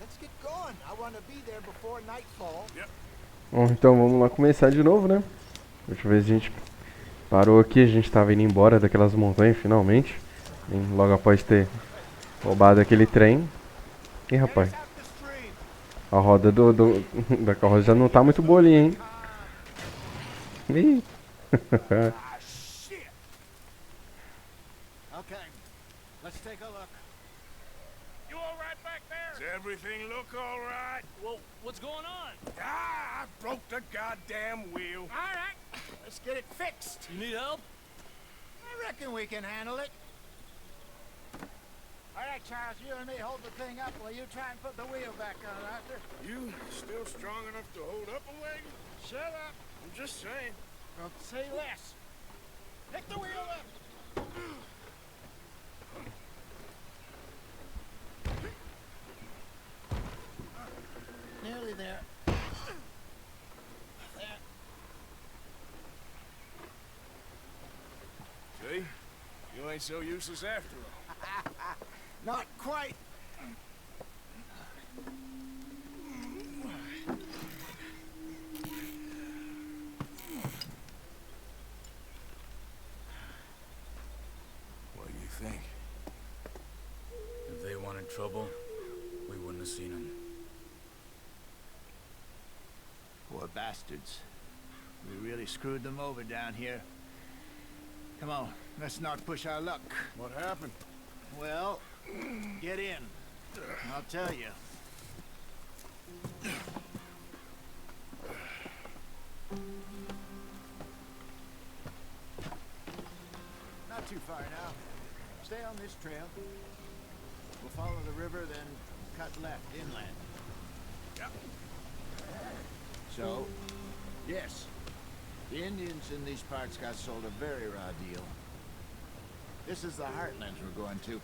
Let's get going. I want to be there before nightfall. Yep. Bom, então vamos lá começar de novo, né? Deixa eu ver se a gente parou aqui. A gente tava indo embora daquelas montanhas finalmente. Logo após ter roubado aquele trem. Ih, rapaz, Here's half the stream. a roda da carroça já não tá muito boa ali, hein? Ih. Ah, shit. Okay, let's take a look. You all right back there? Does everything look all right? Well, what's going on? Ah, I broke the goddamn wheel. All right, let's get it fixed. You need help? I reckon we can handle it. All right, Charles, you and me hold the thing up while you try and put the wheel back on, Arthur. You still strong enough to hold up a wagon? Shut up. I'm just saying. Well, say less. Pick the wheel up. Nearly there. There. See? You ain't so useless after all. Not quite. What do you think? If they wanted trouble, we wouldn't have seen them. Poor bastards. We really screwed them over down here. Come on, let's not push our luck. What happened? Well, get in. I'll tell you. Not too far now. Stay on this trail. We'll follow the river, then cut left inland. Yeah. So, yes, the Indians in these parts got sold a very raw deal. This is the heartlands we're going to.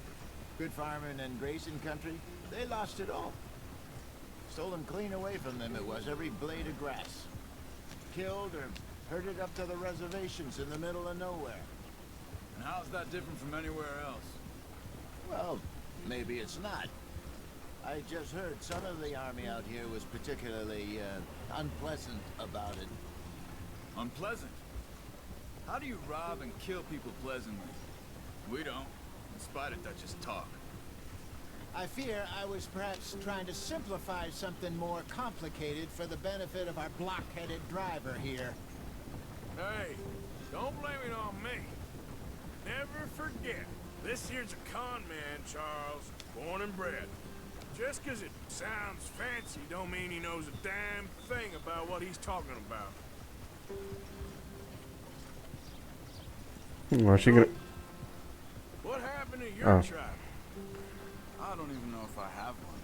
Good farming and grazing country, they lost it all. Stolen clean away from them it was, every blade of grass. Killed or herded up to the reservations in the middle of nowhere. And how's that different from anywhere else? Well, maybe it's not. I just heard some of the army out here was particularly, unpleasant about it. Unpleasant? How do you rob and kill people pleasantly? We don't, in spite of Dutch's talk. I fear I was perhaps trying to simplify something more complicated for the benefit of our block-headed driver here. Hey, don't blame it on me. Never forget, this here's a con man, Charles, born and bred. Just 'cause it sounds fancy don't mean he knows a damn thing about what he's talking about. Achei gra... What happened to your Oh. tribe? I don't even know if I have one.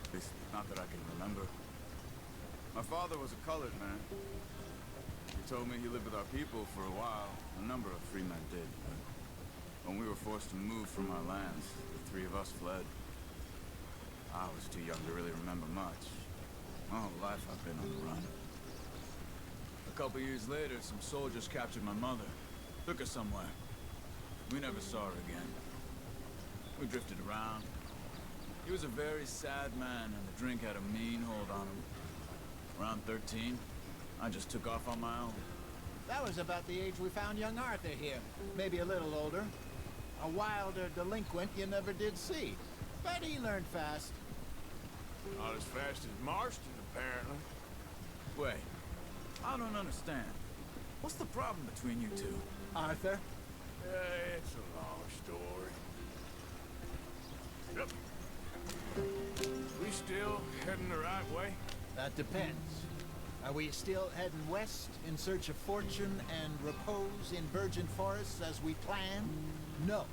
At least, not that I can remember. My father was a colored man. He told me he lived with our people for a while. A number of free men did, but when we were forced to move from our lands, the three of us fled. I was too young to really remember much. My whole life I've been on the run. A couple years later, some soldiers captured my mother. Took her somewhere. We never saw her again. We drifted around. He was a very sad man, and the drink had a mean hold on him. Around 13, I just took off on my own. That was about the age we found young Arthur here. Maybe a little older. A wilder delinquent you never did see. But he learned fast. Not as fast as Marston, apparently. Wait, I don't understand. What's the problem between you two? Arthur? It's a long story. Yep. We still heading the right way? That depends. Are we still heading west in search of fortune and repose in virgin forests as we planned? No.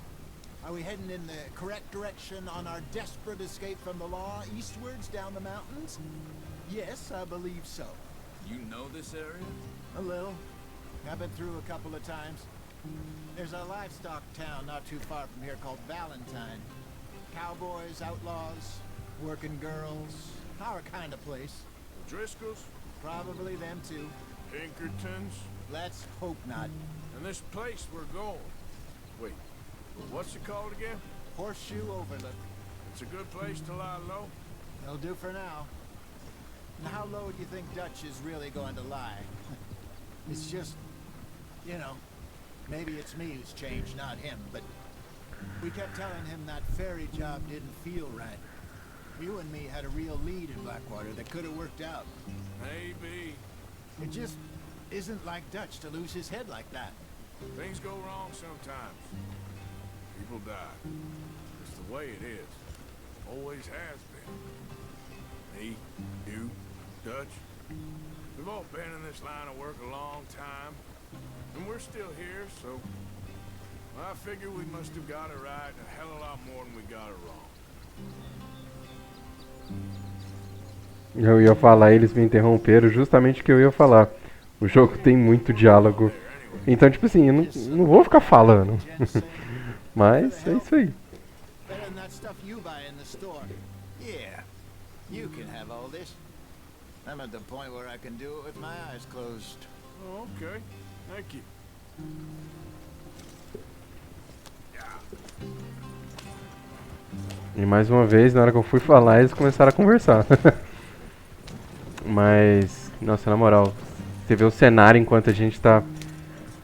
Are we heading in the correct direction on our desperate escape from the law eastwards down the mountains? Yes, I believe so. You know this area? A little. I've been through a couple of times. There's a livestock town not too far from here called Valentine. Cowboys, outlaws, working girls, our kind of place. Driscoll's? Probably them too. Pinkertons? Let's hope not. And this place we're going. Wait, what's it called again? Horseshoe Overlook. It's a good place to lie low? It'll do for now. And how low do you think Dutch is really going to lie? It's just, you know, maybe it's me who's changed, not him, but we kept telling him that ferry job didn't feel right. You and me had a real lead in Blackwater that could have worked out. Maybe. It just isn't like Dutch to lose his head like that. Things go wrong sometimes. People die. It's the way it is. Always has been. Me, you, Dutch. We've all been in this line of work a long time. And we're still here, so... I figure we must have got it right a hell of a lot more than we got it wrong. Eu ia falar, eles me interromperam justamente o que eu ia falar. O jogo tem muito diálogo. Então, tipo assim, eu não vou ficar falando. Mas é isso aí. Better than that stuff you buy in the store. Yeah, you can have all this. I'm at the point where I can do it with my eyes closed. Oh, okay. Thank you. E mais uma vez, na hora que eu fui falar, eles começaram a conversar. Mas, nossa, na moral, você vê o cenário enquanto a gente tá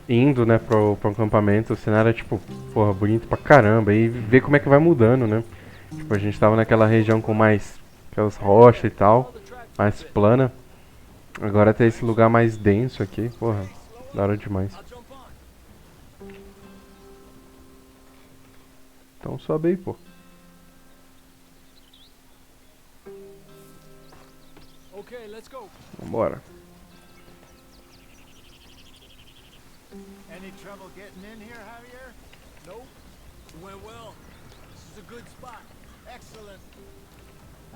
indo, né, pro acampamento, o cenário é tipo, porra, bonito pra caramba, e ver como é que vai mudando, né. Tipo, a gente tava naquela região com mais aquelas rochas e tal, mais plana. Agora tem esse lugar mais denso aqui, porra, da hora demais. Então sobe aí, pô. Okay, let's go. Vambora. Any trouble getting in here, Javier? Nope. It went well. This is a good spot. Excellent.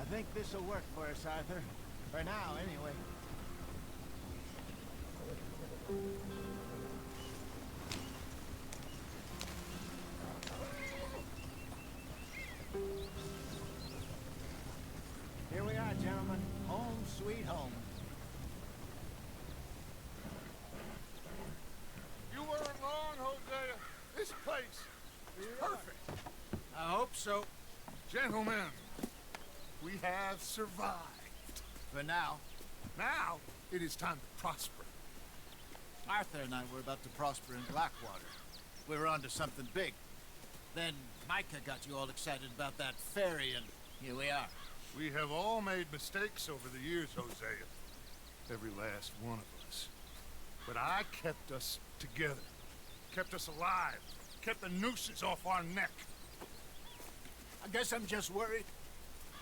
I think this will work for us, Arthur. For now, anyway. Here we are, gentlemen. Home sweet home. You weren't wrong, Hosea. This place is perfect. I hope so. Gentlemen, we have survived. For now. Now, it is time to prosper. Arthur and I were about to prosper in Blackwater. We were onto something big. Then Micah got you all excited about that ferry, and here we are. We have all made mistakes over the years, Hosea. Every last one of us. But I kept us together. Kept us alive. Kept the nooses off our neck. I guess I'm just worried.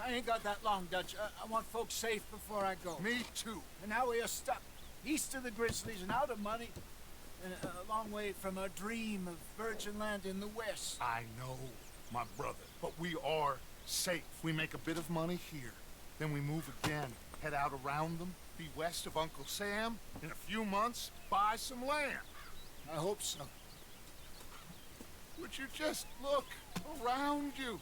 I ain't got that long, Dutch. I want folks safe before I go. Me too. And now we are stuck. East of the Grizzlies and out of money. And a long way from our dream of virgin land in the west. I know, my brother. But we are safe. We make a bit of money here. Then we move again. Head out around them. Be west of Uncle Sam. In a few months, buy some land. I hope so. Would you just look around you?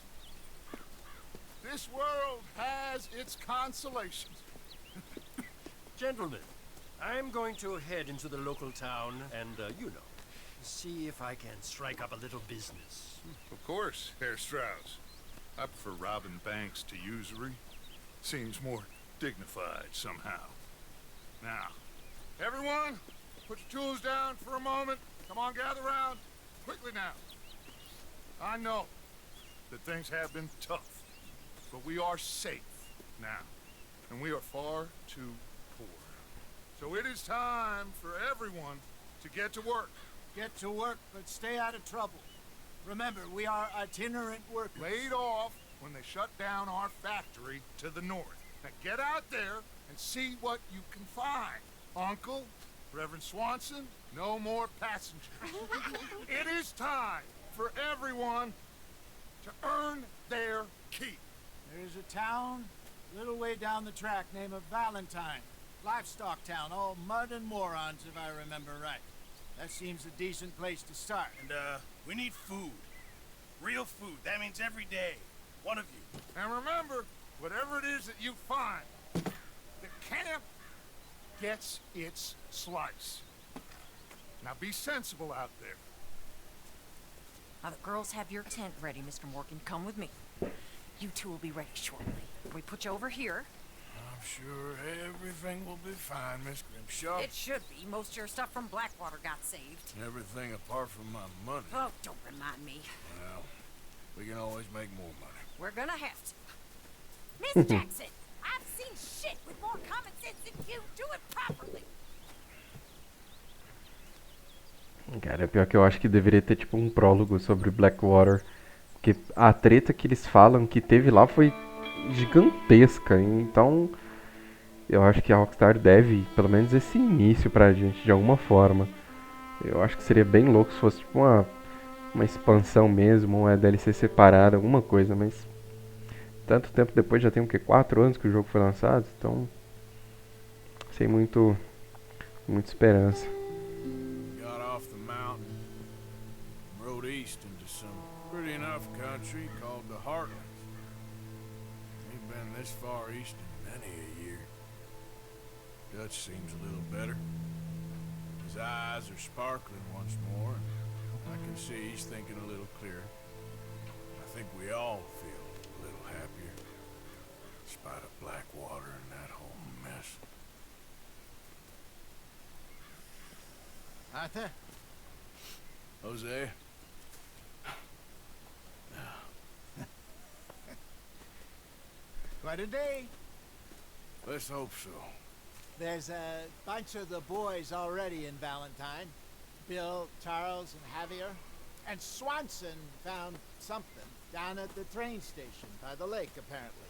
This world has its consolations. Gentlemen, I'm going to head into the local town and, you know, see if I can strike up a little business. Of course, Herr Strauss. I prefer robbing banks to usury. Seems more dignified somehow. Now, everyone, put your tools down for a moment. Come on, gather round. Quickly now. I know that things have been tough, but we are safe now, and we are far too poor. So it is time for everyone to get to work. Get to work, but stay out of trouble. Remember, we are itinerant workers. Laid off when they shut down our factory to the north. Now get out there and see what you can find. Uncle, Reverend Swanson, no more passengers. It is time for everyone to earn their keep. There's a town a little way down the track named Valentine. Livestock town, all mud and morons, if I remember right. That seems a decent place to start. And, we need food. Real food. That means every day. One of you. And remember, whatever it is that you find, the camp gets its slice. Now be sensible out there. Now the girls have your tent ready, Mr. Morgan. Come with me. You two will be ready shortly. We put you over here. I'm sure everything will be fine, Miss Grimshaw. It should be. Most of your stuff from Blackwater got saved. Everything apart from my money. Oh, don't remind me. Well, we can always make more money. We're gonna have to. Miss Jackson, I've seen shit with more common sense than you. Do it properly. Cara, pior que eu acho que deveria ter tipo um prólogo sobre Blackwater. Porque a treta que eles falam que teve lá foi gigantesca. Então eu acho que a Rockstar deve, pelo menos esse início pra gente de alguma forma. Eu acho que seria bem louco se fosse tipo uma expansão mesmo, uma DLC separada, alguma coisa, mas tanto tempo depois, já tem o que, 4 anos que o jogo foi lançado, então sem muita esperança. Got off the mountain, rode east into some pretty enough country called the Heartlands. Ain't been this far east in many a year. Dutch seems a little better. His eyes are sparkling once more, and I can see he's thinking a little clearer. I think we all feel a little happier, in spite of Blackwater and that whole mess. Arthur? Jose? Quite a day. Let's hope so. There's a bunch of the boys already in Valentine. Bill, Charles, and Javier. And Swanson found something down at the train station by the lake, apparently.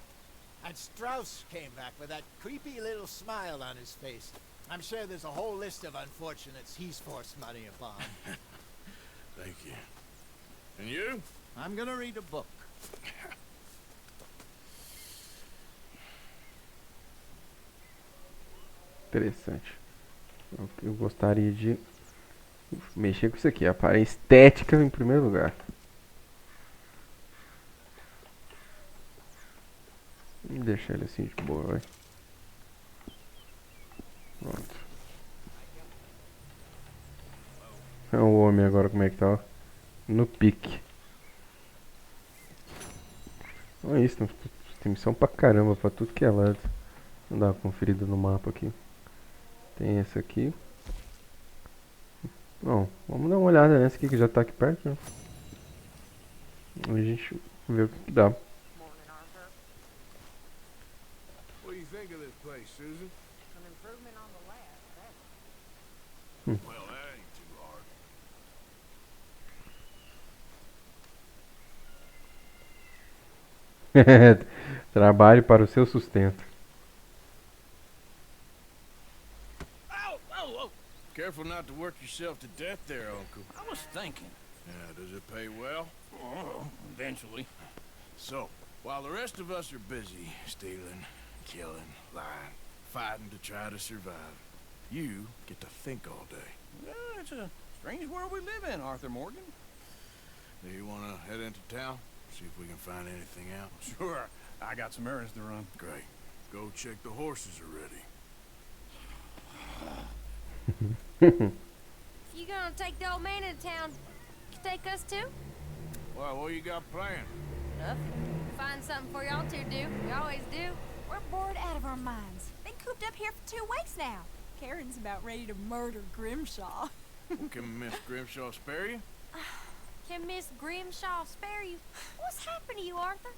And Strauss came back with that creepy little smile on his face. I'm sure there's a whole list of unfortunates he's forced money upon. Thank you. And you? I'm gonna read a book. Interessante. Eu gostaria de mexer com isso aqui, a estética em primeiro lugar. Vou deixar ele assim de boa, vai. Pronto. É o homem agora, como é que tá? Ó. No pique. Olha isso, tem missão pra caramba, pra tudo que é lado. Vou dar uma conferida no mapa aqui. Tem esse aqui. Bom, vamos dar uma olhada nessa aqui que já tá aqui perto, né? A gente vê o que dá. Morning, Arthur. What do you think of this place, Susan? An improvement on the last. Well, that ain't too hard. Trabalhe para o seu sustento. Oh, oh, oh! Careful not to work yourself to death there, Uncle. I was thinking. Yeah, does it pay well? Oh, eventually. So, while the rest of us are busy stealing, killing, lying, fighting to try to survive, you get to think all day. Well, it's a strange world we live in, Arthur Morgan. Do you want to head into town? See if we can find anything out? Sure, I got some errands to run. Great. Go check the horses are ready. You gonna take the old man into town? You take us too? Well, what you got planned? Nothing. Find something for y'all to do. We always do. We're bored out of our minds. Been cooped up here for 2 weeks now. Karen's about ready to murder Grimshaw. Can Miss Grimshaw spare you? Can Miss Grimshaw spare you? What's happened to you, Arthur?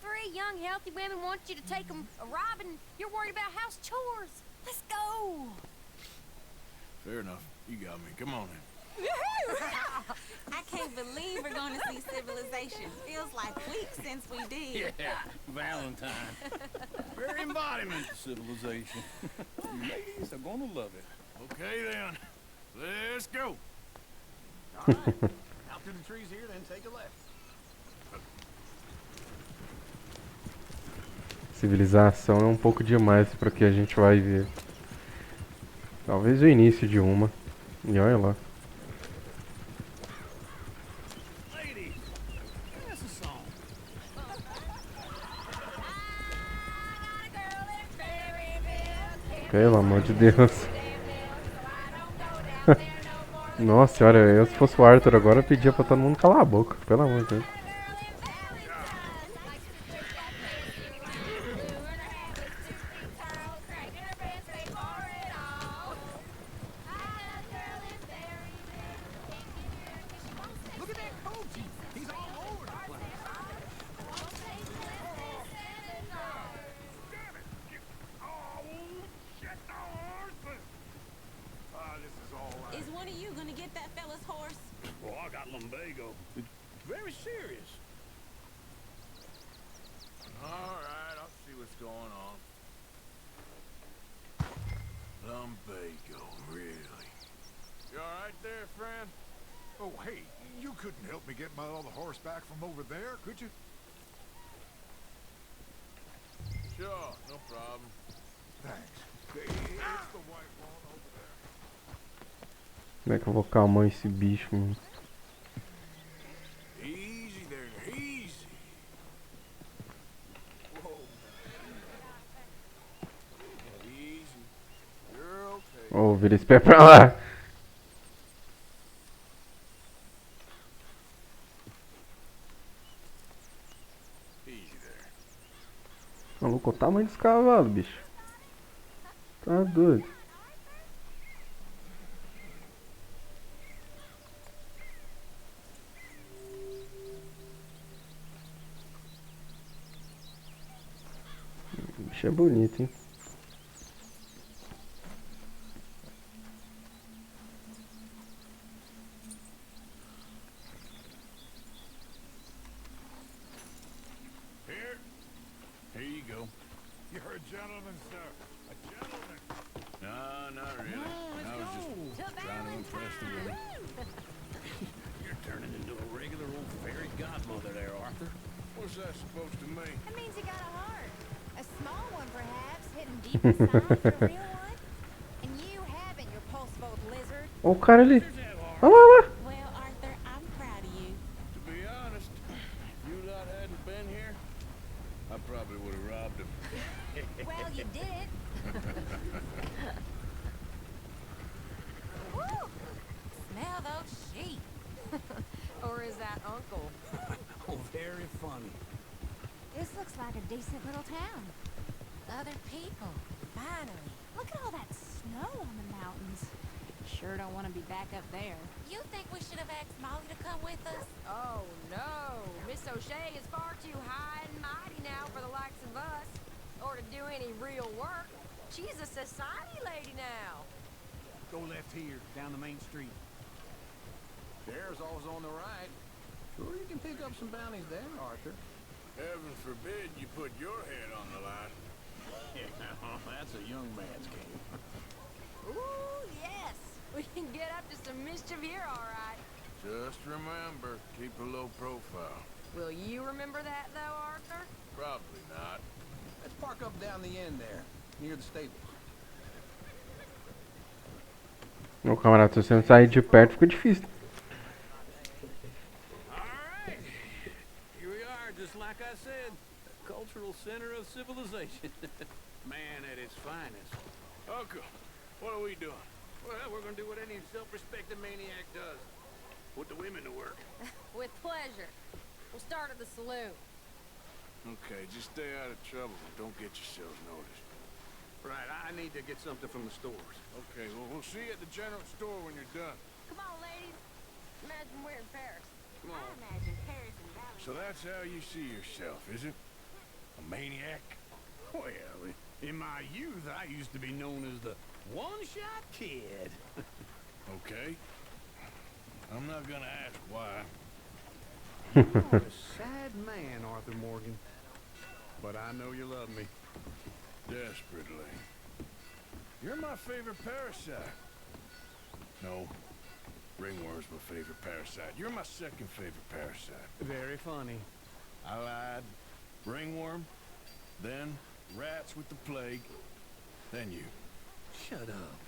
3 young, healthy women want you to take them a robbing. You're worried about house chores. Let's go. Fair enough. You got me. Come on in. I can't believe we're going to see civilization. Feels like weeks since we did. Yeah, Valentine. Very embodiment of civilization. Ladies are gonna love it. Okay, then. Let's go. All right. Out to the trees here, then take a left. Civilização é um pouco demais para o que a gente vai ver. Talvez o início de uma. E olha lá. Ladies, that's a song. Pelo amor de Deus. Nossa senhora, eu se fosse o Arthur agora eu pedia pra todo mundo calar a boca. Pelo amor de Deus. get that fella's horse? Well, I got lumbago. It's very serious. Alright, I'll see what's going on. Lumbago, really? You alright there, friend? Oh, hey, you couldn't help me get my other horse back from over there, could you? Sure, no problem. Thanks. It's the white one over there. Como é que eu vou calmar esse bicho, mano? Easy there, easy. Whoa. Easy. You're okay. Oh, vira esse pé pra lá. Easy there. Maluco, olha o tamanho desse cavalo, bicho. Tá doido. O bicho é bonito, hein? Here you go. You're a gentleman, sir. A gentleman. No, not really. I was just trying to impress the women. You're turning into a regular old fairy godmother there, Arthur. What's that supposed to mean? That means you got a heart. A small one, perhaps, hidden deep inside, but a real one. And you haven't, your pulse-bolt lizard. Olha o cara ali. There's that Olha lá, olha lá. Well, Arthur, I'm proud of you. To be honest, if you lot hadn't been here, I probably would have robbed him. Well, you did it. Woo! Smell those sheep. Or is that Uncle? Oh, very funny. This looks like a decent little town. Other people, finally. Look at all that snow on the mountains. Sure don't want to be back up there. You think we should have asked Molly to come with us? Oh, no. Miss O'Shea is far too high and mighty now for the likes of us. Or to do any real work. She's a society lady now. Go left here, down the main street. There's always on the right. Sure, you can pick up some bounties there, Arthur. Heaven forbid you put your head on the line. Yeah, that's a young man's game. Ooh, yes. We can get up to some mischief here, all right. Just remember, keep a low profile. Will you remember that, though, Arthur? Probably not. Let's park up down the end there, near the stables. Meu camarada, se você não sair de perto, fica difícil. Alright, here we are, just like I said. The cultural center of civilization. Man at its finest. Uncle, what are we doing? Well, we're gonna do what any self-respecting maniac does. Put the women to work. With pleasure. We'll start at the saloon. Okay, just stay out of trouble and don't get yourselves noticed. Right, I need to get something from the stores. Okay, well, we'll see you at the general store when you're done. Come on, ladies. Imagine we're in Paris. Come I on. imagine Paris and Valley. So that's how you see yourself, is it? A maniac? Well, in my youth, I used to be known as the one-shot kid. Okay. I'm not gonna ask why. You are a sad man, Arthur Morgan. But I know you love me. Desperately. You're my favorite parasite. No. Ringworm's my favorite parasite. You're my second favorite parasite. Very funny. I lied. Ringworm, then rats with the plague, then you. Shut up.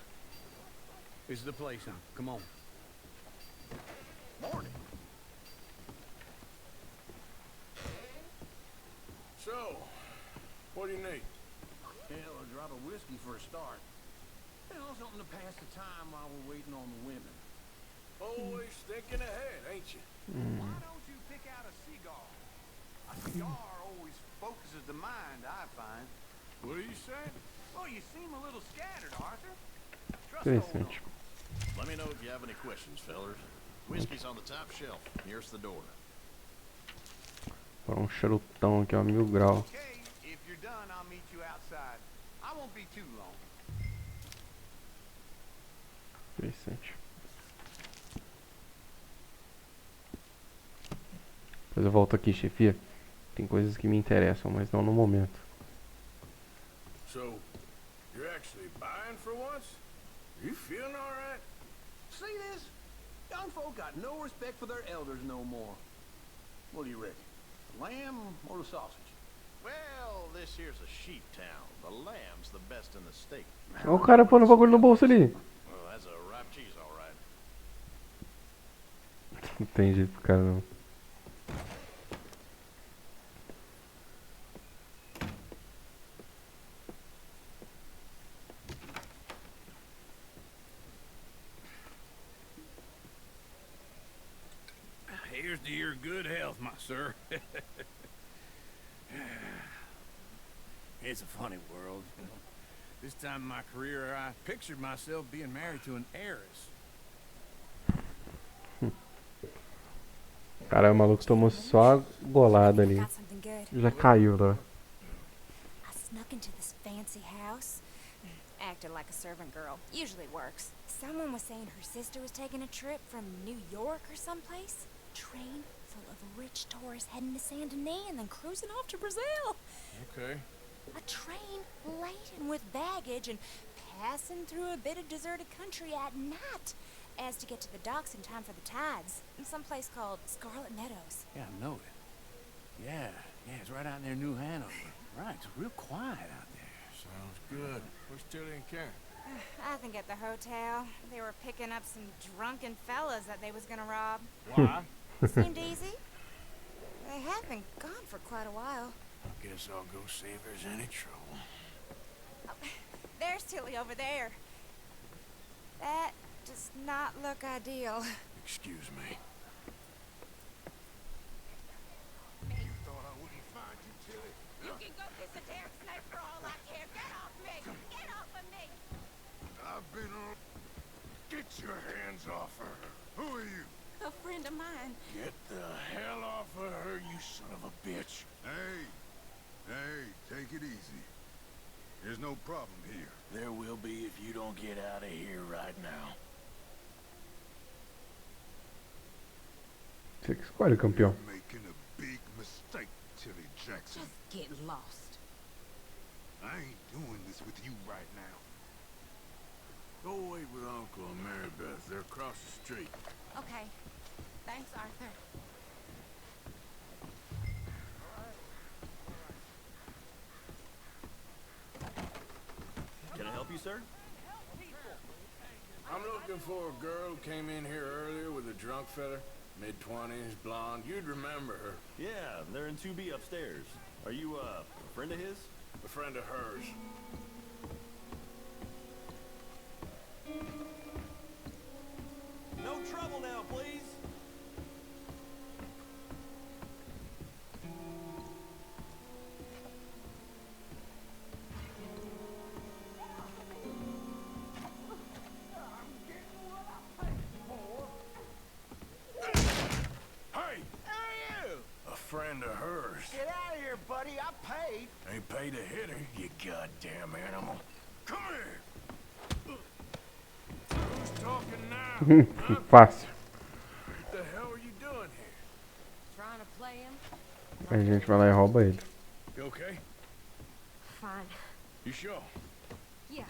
This is the place now. Come on. Morning. So, what do you need? Hell, a drop of whiskey for a start. You know, something to pass the time while we're waiting on the women. Always thinking ahead, ain't you? Why don't you pick out a cigar? A cigar always focuses the mind, I find. What are you saying? Well, you seem a little scattered, Arthur. Trust old Interessante. Let me know if you have any questions, fellers. Whiskey's on the top shelf, nearest the door. Para charutão aqui, ó, 1000 graus. Okay, if you're done, I'll meet you outside. I won't be too long. Interessante. Depois eu volto aqui, chefia. Tem coisas que me interessam, mas não no momento. So, you're actually buying for once? You feeling all right? See this? Young folk got no respect for their elders no more. What do you reckon? The lamb or the sausage? Well, this here's a sheep town. The lamb's the best in the state. Olha o cara pondo o bagulho no bolso ali. Well, that's a ripe cheese, all right. Não tem jeito pro cara não. Here's to your good health, my sir. It's a funny world. You know. This time in my career, I pictured myself being married to an heiress. Cara, o maluco tomou só a golada ali. Got something good. Já caiu lá. I snuck into this fancy house. Acted like a servant girl. Usually works. Someone was saying her sister was taking a trip from New York or someplace. Train full of rich tourists heading to Saint Denis and then cruising off to Brazil. Okay. A train laden with baggage and passing through a bit of deserted country at night as to get to the docks in time for the tides in some place called Scarlet Meadows. Yeah, I know it. Yeah, it's right out near New Hanover. Right, it's real quiet out there. Sounds good. Where's Tilly and Karen? I think at the hotel. They were picking up some drunken fellas that they was gonna rob. Why? Seemed easy. They have been gone for quite a while. Guess I'll go see if there's any trouble. Oh, there's Tilly over there. That does not look ideal. Excuse me. You thought I wouldn't find you, Tilly? You can go kiss a damn snake for all I care. Get off me! Get off of me! I've been on... Get your hands off her. Who are you? A friend of mine. Get the hell off of her, you son of a bitch. Hey, take it easy. There's no problem here. There will be if you don't get out of here right now. Você que escolhe, campeão. You're making a big mistake, Tilly Jackson. Just get lost. I ain't doing this with you right now. Go wait with Uncle and Mary Beth. They're across the street. Okay. Thanks, Arthur. Can I help you, sir? I'm looking for a girl who came in here earlier with a drunk fella. Mid-20s, blonde. You'd remember her. Yeah, they're in 2B upstairs. Are you, a friend of his? A friend of hers. No trouble now, please. Hey! A friend of hers. Get out of here, buddy. I paid. Ain't paid to hit her, you goddamn animal. Come here! Who's talking now? Huh? Fácil. What the hell are you doing here? Trying to play him? A gente vai lá e rouba ele. You okay? Fine. You sure? Yeah.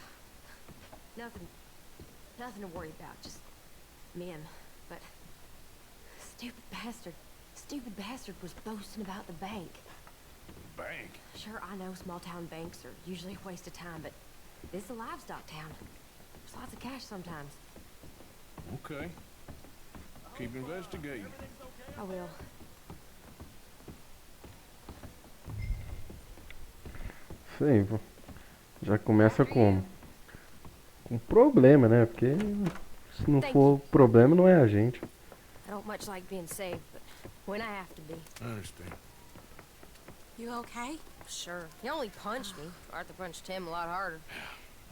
Nothing to worry about. Just men. But stupid bastard was boasting about the bank. Bank? Sure, I know small town banks are usually a waste of time, but this is a livestock town. There's lots of cash sometimes. Okay. Keep investigating. I will. Isso aí, pô. Já começa como? Com problema, né? Porque se não for problema, não é a gente. I don't much like being saved, but when I have to be. I understand. You okay? Sure. He only punched me. Arthur punched him a lot harder.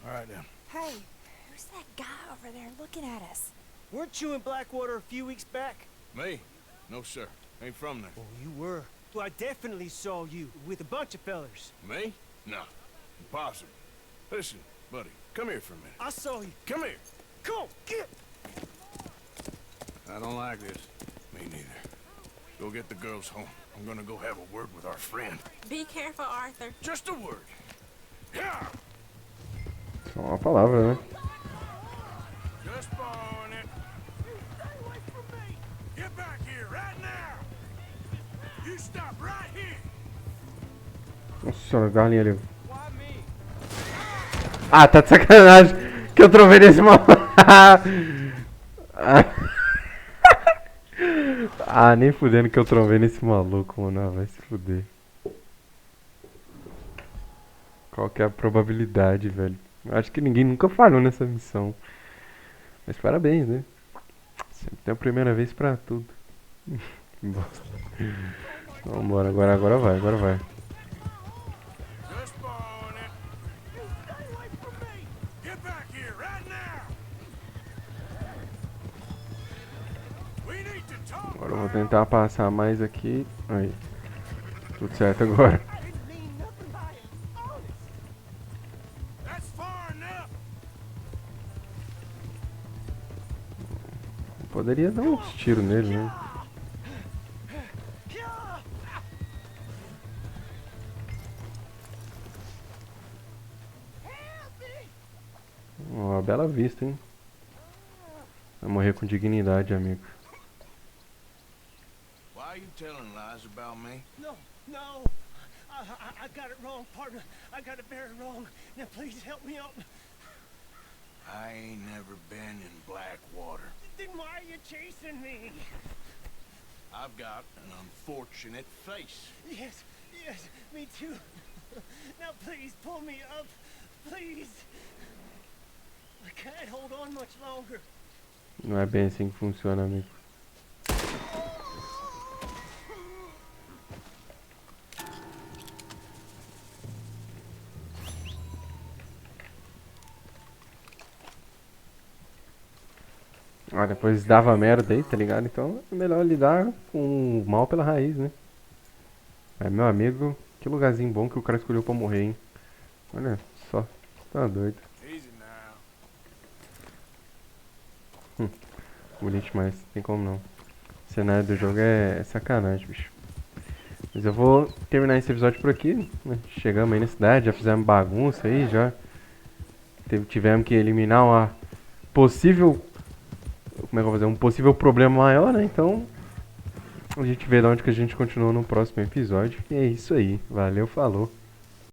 All right, then. Hey, who's that guy over there looking at us? Weren't you in Blackwater a few weeks back? Me? No, sir. Ain't from there. Oh, you were. Well, I definitely saw you with a bunch of fellers. Me? No. Impossible. Listen, buddy. Come here for a minute. I saw you. Come here. Come on, get! I don't like this. Me neither. Go get the girls home. I'm gonna go have a word with our friend. Be careful, Arthur. Just a word. Yeah. Só uma palavra, né? Just borrowing it. Stay away from me. Get back here right now. You stop right here. Nossa senhora, galinha ali. Ah, tá de sacanagem que eu trovei nesse maluco. Ah, nem fudendo que eu trovei nesse maluco, mano. Ah, vai se fuder. Qual que é a probabilidade, velho? Acho que ninguém nunca falhou nessa missão. Mas parabéns, né? Sempre tem a primeira vez pra tudo. Que bosta. Vambora, agora vai, agora vai. Agora eu vou tentar passar mais aqui. Aí. Tudo certo agora. Poderia dar uns tiros nele, né? Uma bela vista, hein? Vai morrer com dignidade, amigo. Why are you telling lies about me? No, no. I got it wrong, partner. I got it very wrong. Now please help me out. I ain't never been in Blackwater. Then why are you chasing me? I've got an unfortunate face. Yes, yes, me too. Now please pull me up. Please. I can't hold on much longer. Não é bem assim que funciona, amigo. Ah, depois dava merda aí, tá ligado? Então é melhor lidar com o mal pela raiz, né? Mas, meu amigo, que lugarzinho bom que o cara escolheu pra morrer, hein? Olha só, tá doido. Easy now. Bonito demais, não tem como não. O cenário do jogo é sacanagem, bicho. Mas eu vou terminar esse episódio por aqui, né? Chegamos aí na cidade, já fizemos bagunça aí, já tivemos que eliminar uma possível... Como é que eu vou fazer? Um possível problema maior, né? Então, a gente vê de onde que a gente continua no próximo episódio. E é isso aí. Valeu, falou.